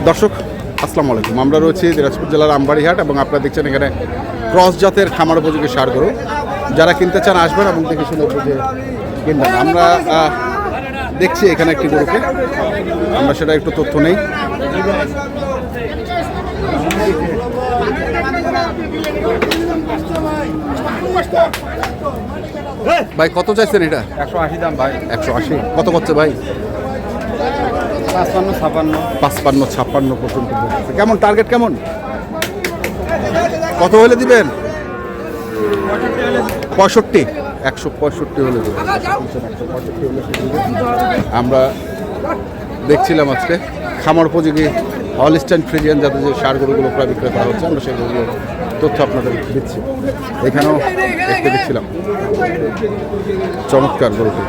দর্শক আসসালামু আলাইকুম, আমরা রয়েছি দিনাজপুর জেলার আমবাড়িহাট এবং আপনারা দেখছেন এখানে ক্রস জাতের খামার উপযোগী ষাঁড় গরু। যারা কিনতে চান আসবেন এবং দেখে শুনে বুঝে কিনবেন। আমরা দেখছি এখানে একটি গরুকে, আমরা সেটা একটু তথ্য নেই। ভাই কত চাইছেন এটা? 180 দাম ভাই। 180 কত করছে ভাই? 55-56 পর্যন্ত বলতেছে। কেমন টার্গেট কেমন? কত হলে দিবেন? 65, 165 হলে দেবেন। আমরা দেখছিলাম আজকে খামার উপযোগী হলস্টাইন ফ্রিজিয়ান জাতের যে ষাঁড় গরুগুলো প্রায় বিক্রয় করা হচ্ছে, আমরা সেগুলো তথ্য আপনাদের দিচ্ছি। এখানেও দেখতে দেখছিলাম চমৎকার গরুটি।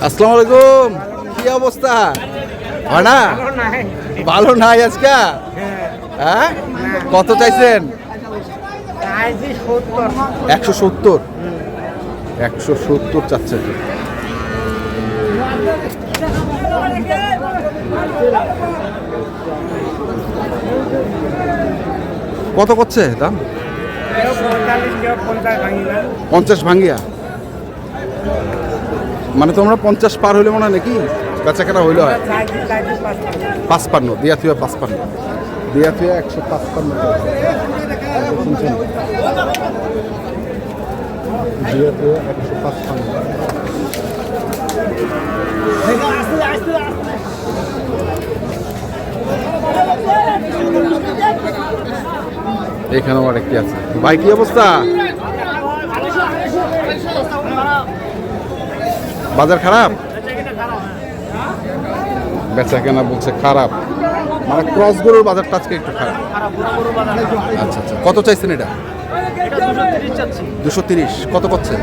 আসসালামু আলাইকুম, কি অবস্থা? ভাড়া ভালো নাই আজকে? হ্যাঁ, কত চাইছেন? 170 চাচ্ছে। কত করছে দাম? 50 ভাঙ্গিয়া, মানে তোমরা 50 পার হইলে মনে হয় নাকি বেচা কেনা হইলে হয়? 55 দিয়া থুয়া, 55 দিয়া থুয়া 155 শুনছেন? দিয়া থুয়া 155। এখানেও আরেকটি আছে। ভাই কি অবস্থা? বাজার খারাপ? বেচা কেনা বলছে খারাপ, মানে ক্রস গরুর বাজারটা আজকে একটু খারাপ। আচ্ছা আচ্ছা, কত চাইছেন এটা? 230। কত করছে?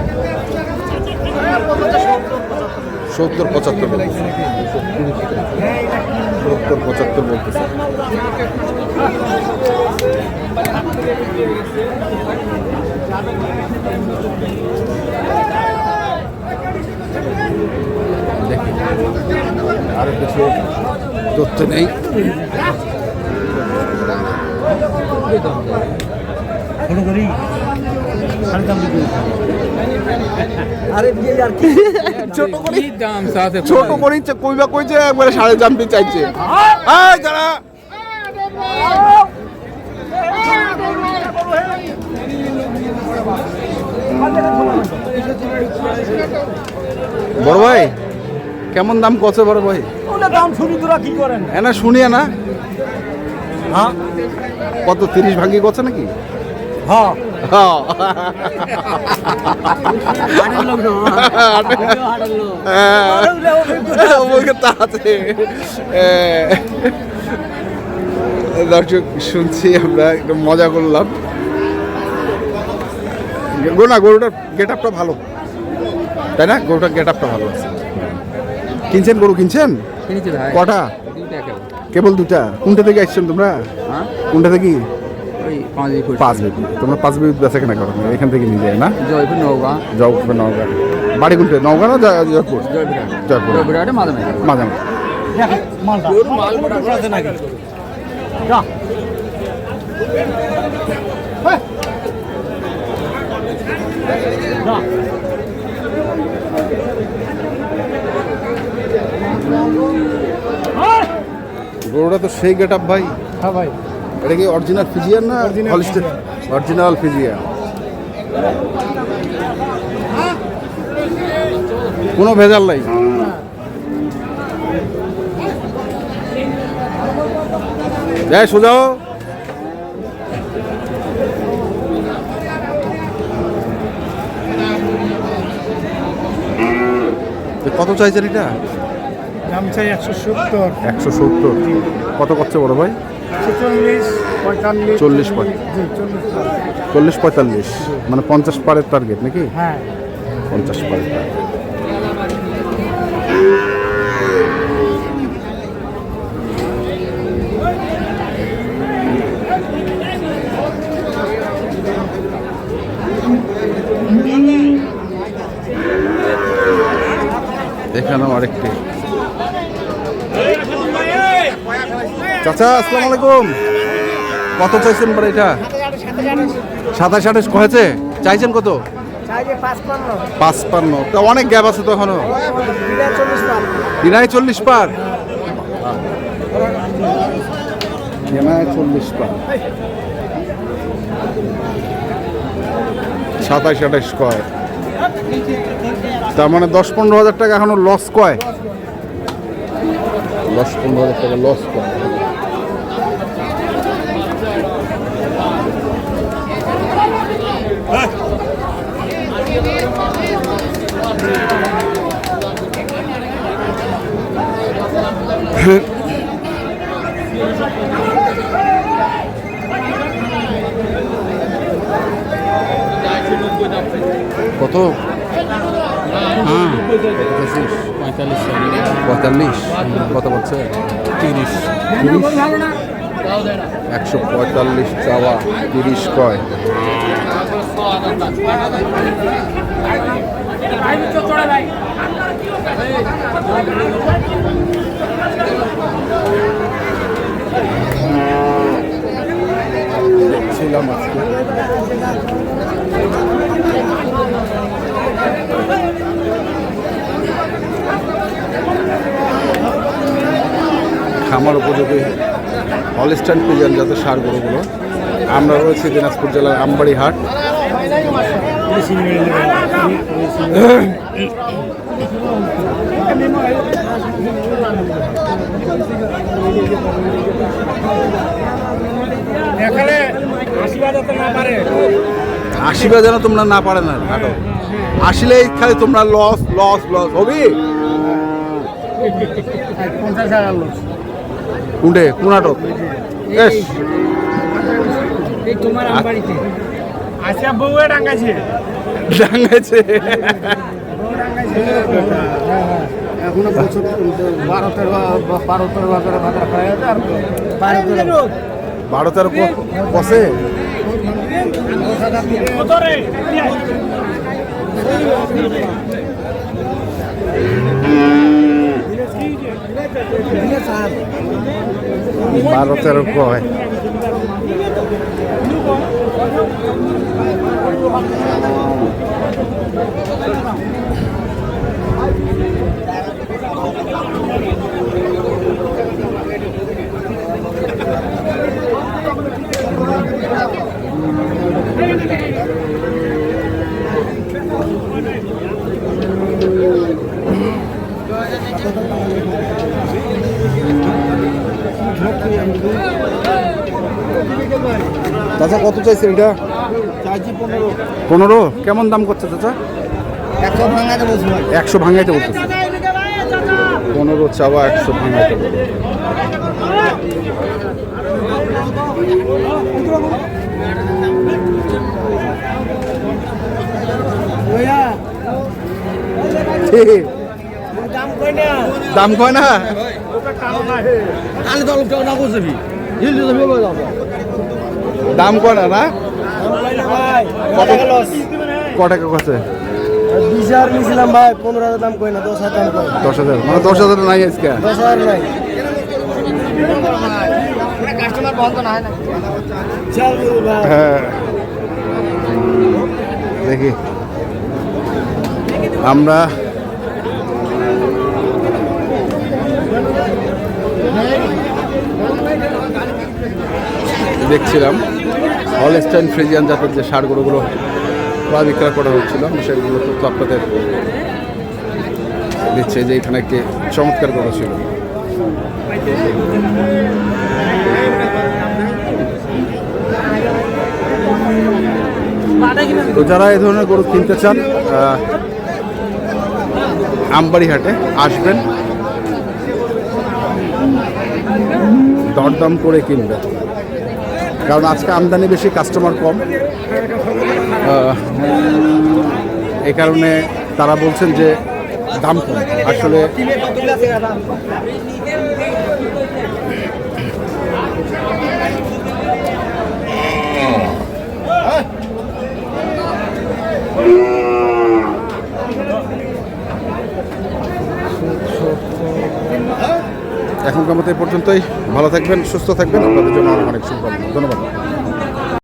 70-75 বলতেছে। 70-75 বলতেছে। দেখি আরো কিছু তথ্য নেই। ছোট করে কইবা কইছে একবারে সাড়ে জানতে চাইছে। যারা বড় ভাই কেমন দাম কত? বড় ভাই দাম শুনি তোরা কি করেন? না শুনিয়া না। হ্যাঁ, কত 30 ভাঙ্গি করছে নাকি? হ্যাঁ দর্শক শুনছি, আমরা একটু মজা করলাম। গরুটার গেট আপটা ভালো, তাই না? গরুটার গেট আপটা ভালো আছে। কিনছেন গরু? কিনছেন কটা? কেবল 2টা। কোনটা থেকে আসছেন তোমরা? কোনটা থেকে? 5 বিঘি। তোমরা 5 বিঘি বেচা কেনা করো? এখান থেকে নিয়ে যায় না? জয়পুর নওগাঁ। বাড়ি কোনটা? নওগাঁ না জয়পুর? জয়পুর মাঝামাঝি। গরুটা তো সেই গেট আপ ভাই। হ্যাঁ ভাই, এটা কি অরিজিনাল ফিজিয়ান না? অরিজিনাল ফিজিয়ান, কোনো ভেজাল নাই। যাই সোজাও। কত চাইছেন এটা? দাম চাই 170। 170 কত করছে বড় ভাই? 40-45, মানে 50 পারের টার্গেট নাকি? হ্যাঁ, 50 পারের টার্গেট। এখানেও আরেকটি। চাচা আসসালামু আলাইকুম, কত চাইছেন পরে এটা? 27-28 হয়েছে, চাইছেন কত? 55। তা অনেক গ্যাপ আছে তো এখনো। দিনায় 40 পার, দিনায় 40 পার, 27-28 কয়, তার মানে 10-15 হাজার টাকা এখনো লস কয়, 10-15 হাজার টাকা লস কয়। কত? 45। কত বলছে? 30। 145 চাওয়া, 30 কয়। ছিলাম আজকে খামার উপযোগী হলস্টাইন ফ্রিজিয়ান জাতের ষাঁড় গরুগুলো। আমরা রয়েছি দিনাজপুর জেলার আমবাড়ি হাট। আসিবা যেন তোমরা না পারে না, আসলেই খালি তোমরা লস লস লস হবি। কোনটে কোন নাটক? তোমার বাড়িতে আসিয়া বউ ডাঙ্গাইছে ডাঙ্গাইছে এখনো 12-13 বসে। বারো 13 কয়। চাচা কত চাইছে এটা? 15। কেমন দাম করছে চাচা? 100 ভাঙাইতে বলতেছে। 15 চাওয়া, 100 ভাঙাইতে বলতেছে। দাম কয় না, দাম কয় না না। ক টাকা কাছে? 20,000 নিয়েছিলাম ভাই, 15,000 দাম কই না, 10,000 দাম কই। 10,000 মানে 10,000 নাই আজকে। 10,000 নাই। কাস্টমার বন্ধ না হয় না। চল ভাই। হ্যাঁ দেখি আমরা দেখছিলাম হলস্টাইন ফ্রিজিয়ান জাতের যে ষাঁড় গরুগুলো ক্রয় বিক্রয় করা হচ্ছিল, সেগুলো তথ্য আপনাদের দিচ্ছে যে এখানে একটি চমৎকার গরু ছিল। তো যারা এই ধরনের গরু কিনতে চান আমবাড়ি হাটে আসবেন, দরদাম করে কিনবেন, কারণ আজকে আমদানি বেশি, কাস্টমার কম। এই কারণে তারা বলছেন যে দাম কম। আসলে এখনকার মতো এই পর্যন্তই। ভালো থাকবেন, সুস্থ থাকবেন, আপনাদের জন্য অনেক অনেক শুভকামনা। ধন্যবাদ।